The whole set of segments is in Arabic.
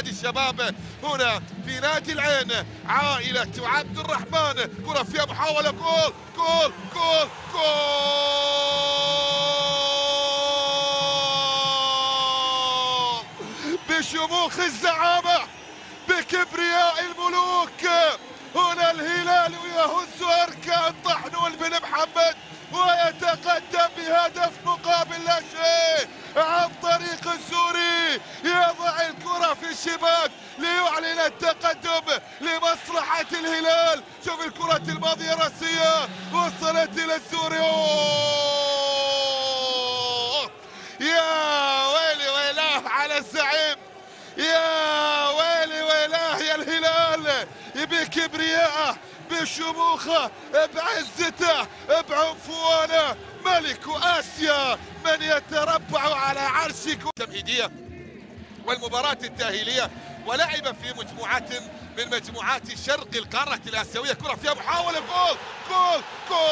نادي الشباب هنا في نادي العين. عائلة عبد الرحمن، كرة فيها محاولة، جول جول جول جول بشموخ الزعامة، بكبرياء الملوك. هنا الهلال يهز أركان طحنون بن محمد ويتقدم بهدف مقابل لا شيء عن طريق السوري. يضع الكرة في الشباك ليعلن التقدم لمصلحة الهلال. شوف الكرة الماضية راسية وصلت إلى السوري. يا ويلي ويلاه على الزعيم، يا ويلي ويلاه يا الهلال بكبرياءه، بشموخه، بعزته، بعنفوانه، ملك آسيا من يتربع على عرشك. التمهيدية والمباراة التأهيلية، ولعب في مجموعات من مجموعات شرق القارة الآسيوية. كرة فيها محاولة، جول جول جول.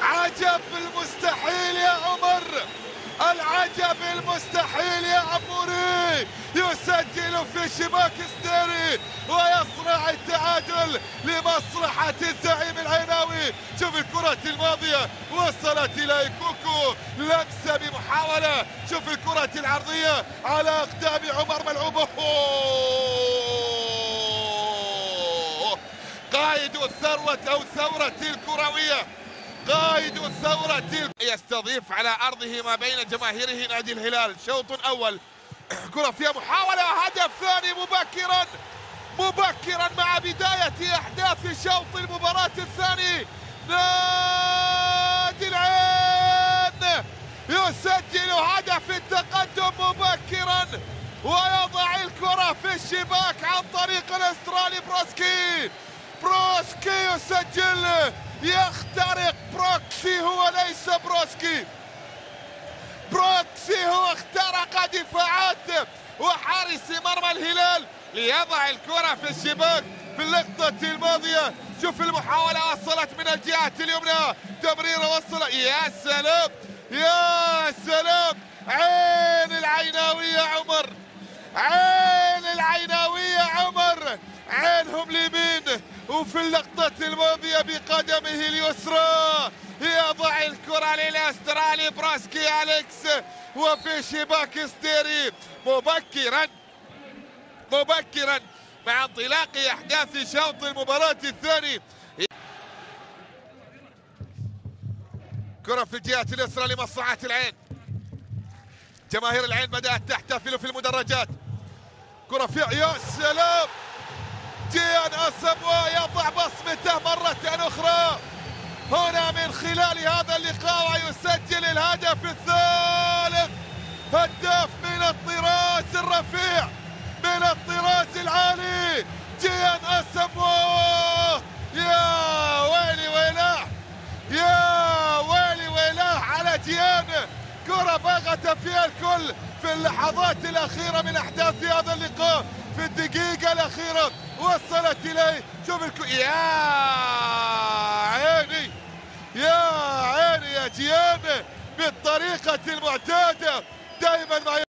عجب المستحيل يا عمر، العجب المستحيل يا عموري. يسجل في شباك ستيري ويصنع التعادل لمصلحة الزعيم العيناوي. شوف الكرة الماضية وصلت إلى كوكو، لمسة بمحاولة. شوف الكرة العرضية على أقدام عمر ملعوبة. قائد الثروة أو ثورة الكروية، قائد الثورة يستضيف على أرضه ما بين جماهيره نادي الهلال. شوط أول، كرة فيها محاولة، هدف ثاني مبكرا مبكرا مع بداية أحداث شوط المباراة الثاني. نادي العين يسجل هدف التقدم مبكرا ويضع الكرة في الشباك عن طريق الأسترالي بروسكي. بروسكي يسجل، يخترق. بروكسي هو ليس بروسكي، بروكسي هو اخترق دفاعات وحارس مرمى الهلال ليضع الكرة في الشباك في اللقطة الماضية. شوف المحاولة وصلت من الجهة اليمنى، تمريرة وصلت. يا سلام يا سلام، عين العيناوي يا عمر، عين العيناوي يا عمر، عينهم اليمين. وفي اللقطة الماضية بقدمه اليسرى يضع الكرة للاسترالي بروسكي أليكس وفي شباك ستيري مبكرا مبكرا مع انطلاق أحداث شوط المباراة الثاني. كرة في الجهة اليسرى لمصلحة العين. جماهير العين بدأت تحتفل في المدرجات. كرة في، يا سلام، جيان أساموا يضع بصمته مرة أخرى هنا من خلال هذا اللقاء ويسجل الهدف الثالث. هداف من الطراز الرفيع، من الطراز العالي، جيان أساموا. يا ويلي ويلاه، يا ويلي ويلاه على جيان. كرة باغت فيها الكل في اللحظات الأخيرة من أحداث هذا اللقاء، في الدقيقة الأخيرة وصلت إليه. شوف يا عيني يا عيني يا جيان، بالطريقة المعتادة دائما ما